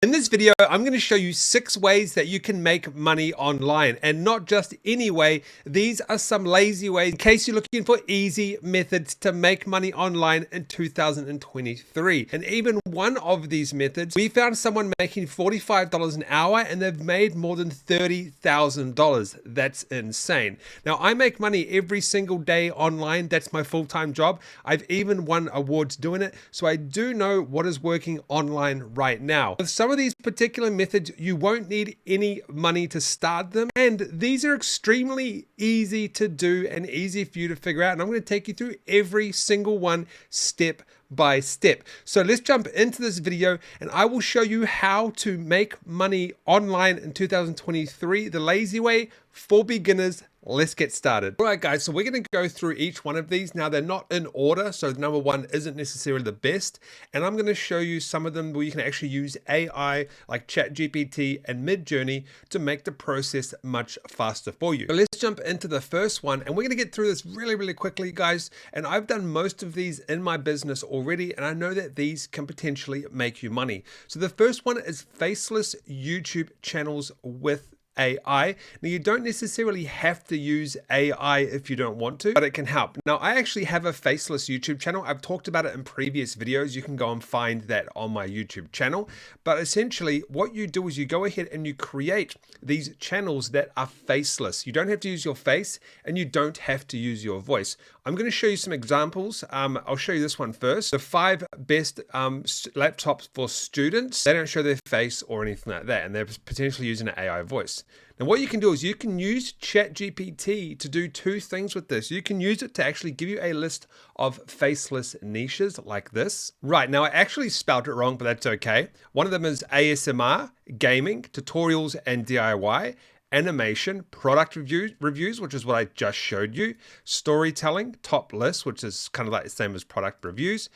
In this video, I'm going to show you 6 ways that you can make money online, and not just any way. These are some lazy ways in case you're looking for easy methods to make money online in 2023. And even one of these methods, we found someone making $45 an hour and they've made more than $30,000. That's insane. Now, I make money every single day online. That's my full-time job. I've even won awards doing it, so I do know what is working online right now. With some of these particular methods, you won't need any money to start them, and these are extremely easy to do and easy for you to figure out, and I'm going to take you through every single one step by step. So let's jump into this video and I will show you how to make money online in 2023 the lazy way for beginners. Let's get started. All right, guys, so we're going to go through each one of these. Now, they're not in order, so number one isn't necessarily the best, and I'm going to show you some of them where you can actually use AI like ChatGPT and Midjourney to make the process much faster for you. So let's jump into the first one, and we're going to get through this really quickly, guys, and I've done most of these in my business already, and I know that these can potentially make you money. So the first one is faceless YouTube channels with AI. Now, you don't necessarily have to use AI if you don't want to, but it can help. Now, I actually have a faceless YouTube channel. I've talked about it in previous videos. You can go and find that on my YouTube channel. But essentially, what you do is you go ahead and you create these channels that are faceless. You don't have to use your face and you don't have to use your voice. I'm going to show you some examples. I'll show you this one first. The 5 best laptops for students. They don't show their face or anything like that, and they're potentially using an AI voice. Now, what you can do is you can use ChatGPT to do 2 things with this. You can use it to actually give you a list of faceless niches like this. Right, now I actually spelled it wrong, but that's okay. One of them is ASMR, gaming, tutorials and DIY, animation, product reviews, which is what I just showed you, storytelling, top list, which is kind of like the same as product reviews.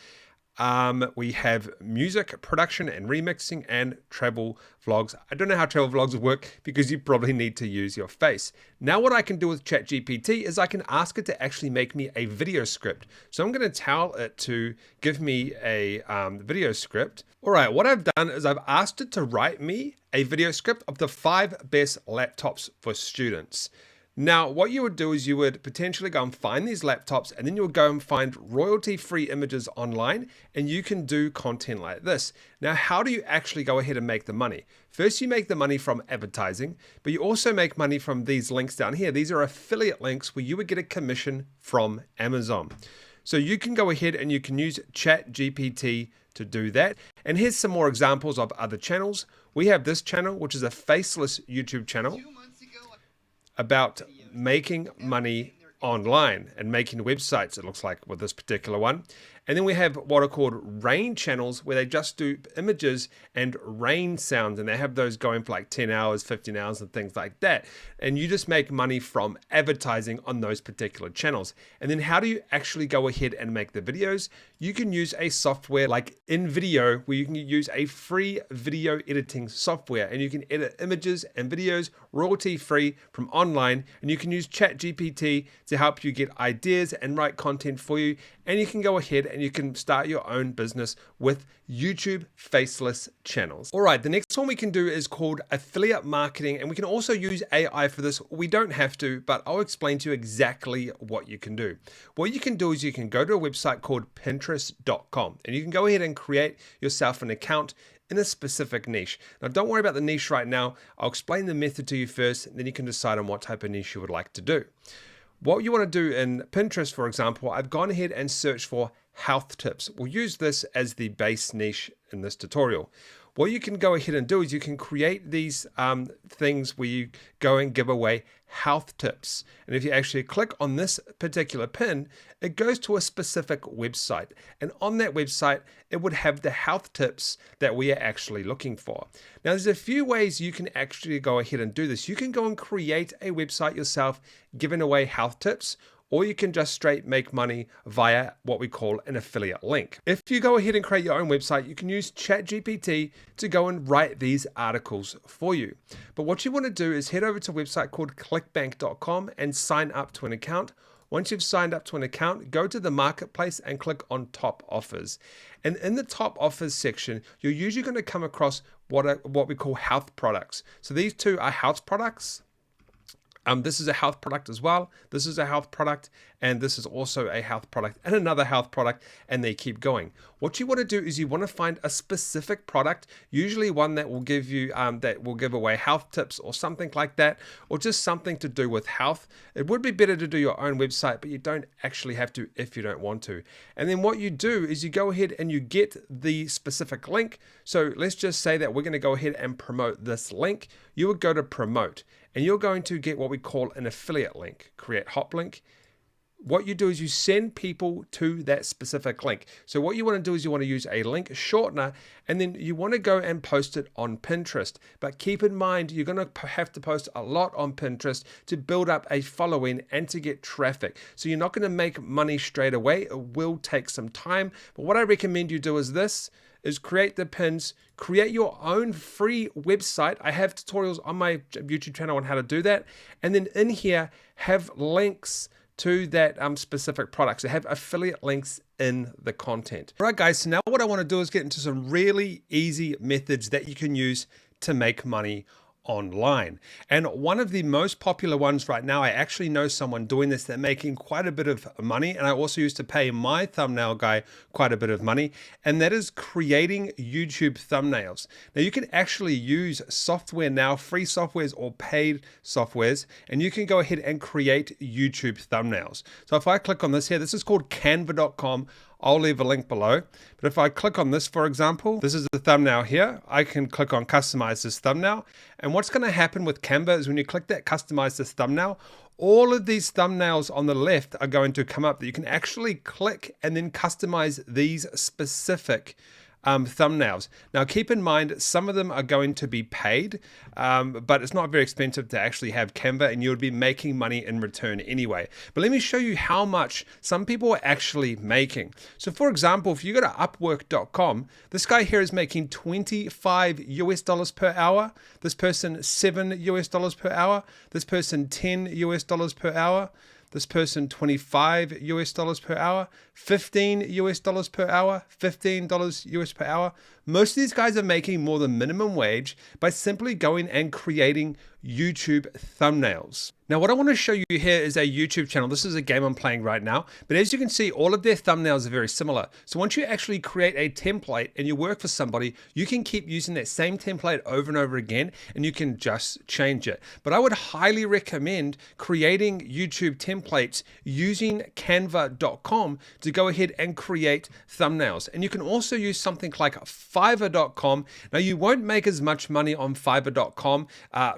We have music production and remixing and travel vlogs. I don't know how travel vlogs work because you probably need to use your face. Now, what I can do with ChatGPT is I can ask it to actually make me a video script. So I'm going to tell it to give me a video script. All right, what I've done is I've asked it to write me a video script of the 5 best laptops for students. Now, what you would do is you would potentially go and find these laptops, and then you would go and find royalty-free images online, and you can do content like this. Now, how do you actually go ahead and make the money? First, you make the money from advertising, but you also make money from these links down here. These are affiliate links where you would get a commission from Amazon. So you can go ahead and you can use ChatGPT to do that. And here's some more examples of other channels. We have this channel, which is a faceless YouTube channel about making money online and making websites, it looks like, with this particular one. And then we have what are called rain channels, where they just do images and rain sounds, and they have those going for like 10 hours, 15 hours and things like that. And you just make money from advertising on those particular channels. And then how do you actually go ahead and make the videos? You can use a software like InVideo, where you can use a free video editing software, and you can edit images and videos royalty free from online. And you can use ChatGPT to help you get ideas and write content for you. And you can go ahead and you can start your own business with YouTube faceless channels. All right, the next one we can do is called affiliate marketing, and we can also use AI for this. We don't have to, but I'll explain to you exactly what you can do. What you can do is you can go to a website called Pinterest.com, and you can go ahead and create yourself an account in a specific niche. Now, don't worry about the niche right now. I'll explain the method to you first, and then you can decide on what type of niche you would like to do. What you want to do in Pinterest, for example, I've gone ahead and searched for health tips. We'll use this as the base niche in this tutorial. What you can go ahead and do is you can create these things where you go and give away health tips. And if you actually click on this particular pin, it goes to a specific website. And on that website, it would have the health tips that we are actually looking for. Now, there's a few ways you can actually go ahead and do this. You can go and create a website yourself, giving away health tips, or you can just straight make money via what we call an affiliate link. If you go ahead and create your own website, you can use ChatGPT to go and write these articles for you. But what you want to do is head over to a website called clickbank.com and sign up to an account. Once you've signed up to an account, go to the marketplace and click on top offers. And in the top offers section, you're usually going to come across what we call health products. So these two are health products. This is a health product as well. This is a health product, and this is also a health product and another health product, and they keep going. What you want to do is you want to find a specific product, usually one that will give you that will give away health tips or something like that, or just something to do with health. It would be better to do your own website, but you don't actually have to if you don't want to. And then what you do is you go ahead and you get the specific link. So let's just say that we're going to go ahead and promote this link. You would go to promote, and you're going to get what we call an affiliate link, create hop link. What you do is you send people to that specific link. So what you want to do is you want to use a link shortener, and then you want to go and post it on Pinterest. But keep in mind, you're going to have to post a lot on Pinterest to build up a following and to get traffic. So you're not going to make money straight away. It will take some time. But what I recommend you do is this, is create the pins, create your own free website. I have tutorials on my YouTube channel on how to do that. And then in here, have links to that specific product. So have affiliate links in the content. All right, guys, so now what I want to do is get into some really easy methods that you can use to make money online. And one of the most popular ones right now, I actually know someone doing this, they're making quite a bit of money, and I also used to pay my thumbnail guy quite a bit of money, and that is creating YouTube thumbnails. Now you can actually use software now, free softwares or paid softwares, and you can go ahead and create YouTube thumbnails. So if I click on this here, this is called canva.com. I'll leave a link below. But if I click on this, for example, this is the thumbnail here. I can click on customize this thumbnail. And what's going to happen with Canva is when you click that customize this thumbnail, all of these thumbnails on the left are going to come up that you can actually click and then customize these specific thumbnails. Now keep in mind, some of them are going to be paid, but it's not very expensive to actually have Canva, and you would be making money in return anyway. But let me show you how much some people are actually making. So for example, if you go to upwork.com, this guy here is making $25 per hour. This person $7 per hour. This person $10 per hour. This person $25 per hour, $15 per hour, $15 per hour. Most of these guys are making more than minimum wage by simply going and creating YouTube thumbnails. Now, what I want to show you here is a YouTube channel. This is a game I'm playing right now, but as you can see, all of their thumbnails are very similar. So once you actually create a template and you work for somebody, you can keep using that same template over and over again, and you can just change it. But I would highly recommend creating YouTube templates using canva.com to go ahead and create thumbnails. And you can also use something like Fiverr.com. Now, you won't make as much money on Fiverr.com.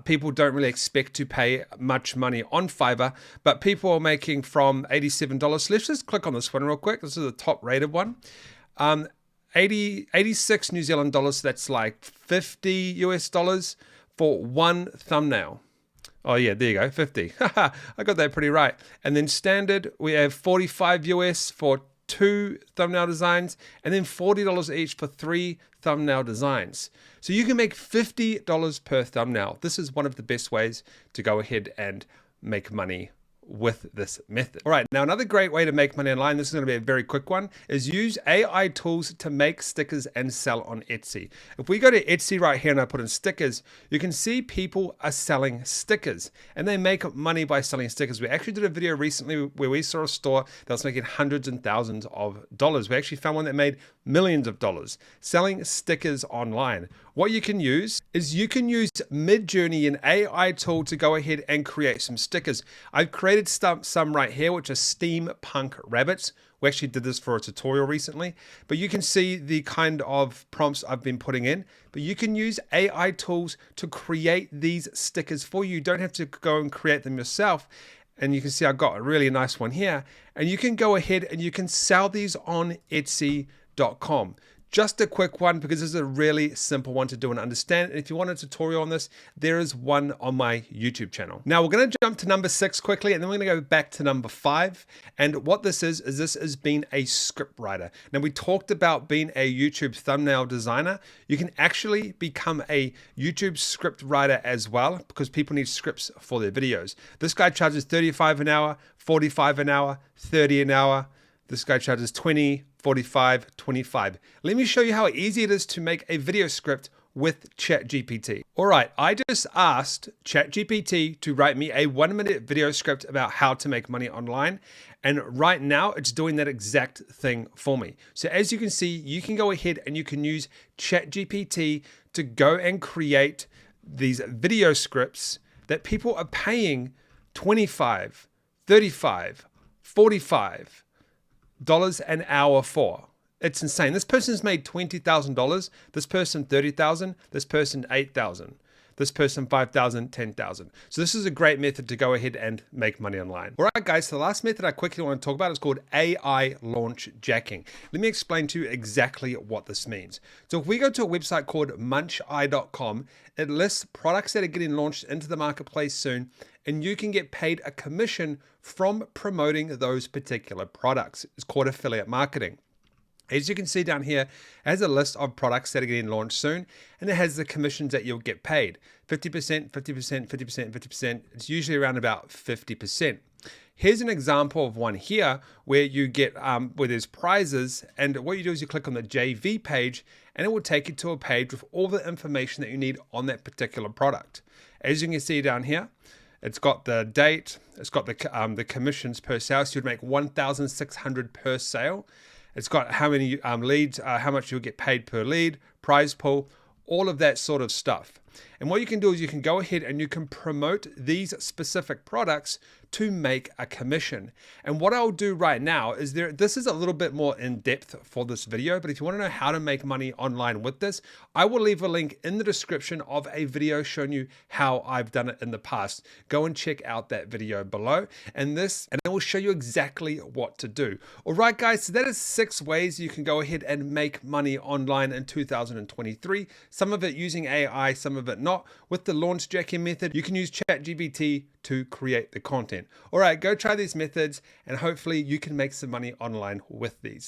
People don't really expect to pay much money on Fiverr, but people are making from $87. So let's just click on this one real quick. This is the top rated one. 86 New Zealand dollars. So that's like $50 for one thumbnail. Oh yeah, there you go, 50. I got that pretty right. And then standard, we have 45 US for 2 thumbnail designs, and then $40 each for 3 thumbnail designs. So you can make $50 per thumbnail. This is one of the best ways to go ahead and make money with this method. All right, now another great way to make money online, this is going to be a very quick one, is use AI tools to make stickers and sell on Etsy. If we go to Etsy right here and I put in stickers, you can see people are selling stickers and they make money by selling stickers. We actually did a video recently where we saw a store that was making hundreds and thousands of dollars. We actually found one that made millions of dollars selling stickers online. What you can use is you can use Midjourney, an AI tool, to go ahead and create some stickers. I've created some right here, which are steampunk rabbits. We actually did this for a tutorial recently, but you can see the kind of prompts I've been putting in. But you can use AI tools to create these stickers for you. You don't have to go and create them yourself. And you can see I've got a really nice one here. And you can go ahead and you can sell these on Etsy.com. Just a quick one, because this is a really simple one to do and understand. And if you want a tutorial on this, there is one on my YouTube channel. Now we're going to jump to number 6 quickly, and then we're going to go back to number 5. And what this is this is being a script writer. Now we talked about being a YouTube thumbnail designer. You can actually become a YouTube script writer as well, because people need scripts for their videos. This guy charges $35 an hour, $45 an hour, $30 an hour. This guy charges $20, $45, $25. Let me show you how easy it is to make a video script with ChatGPT. All right, I just asked ChatGPT to write me a 1-minute video script about how to make money online. And right now it's doing that exact thing for me. So as you can see, you can go ahead and you can use ChatGPT to go and create these video scripts that people are paying $25, $35, $45 an hour for. It's insane. This person's made $20,000. This person $30,000. This person $8,000. This person $5,000, $10,000. So this is a great method to go ahead and make money online. All right, guys. So the last method I quickly want to talk about is called AI Launchjacking. Let me explain to you exactly what this means. So if we go to a website called munchi.com, it lists products that are getting launched into the marketplace soon, and you can get paid a commission from promoting those particular products. It's called affiliate marketing. As you can see down here, it has a list of products that are getting launched soon, and it has the commissions that you'll get paid. 50%, 50%, 50%, 50%. It's usually around about 50%. Here's an example of one here where you get, where there's prizes, and what you do is you click on the JV page, and it will take you to a page with all the information that you need on that particular product. As you can see down here, it's got the date, it's got the commissions per sale, so you'd make $1,600 per sale. It's got how many leads, how much you'll get paid per lead, prize pool, all of that sort of stuff. And what you can do is you can go ahead and you can promote these specific products to make a commission. And what I'll do right now is this is a little bit more in depth for this video, but if you want to know how to make money online with this, I will leave a link in the description of a video showing you how I've done it in the past. Go and check out that video below, and it will show you exactly what to do. All right, guys, so that is 6 ways you can go ahead and make money online in 2023. Some of it using AI, some of it not. With the Launchjacking method, you can use ChatGPT to create the content. All right, go try these methods and hopefully you can make some money online with these.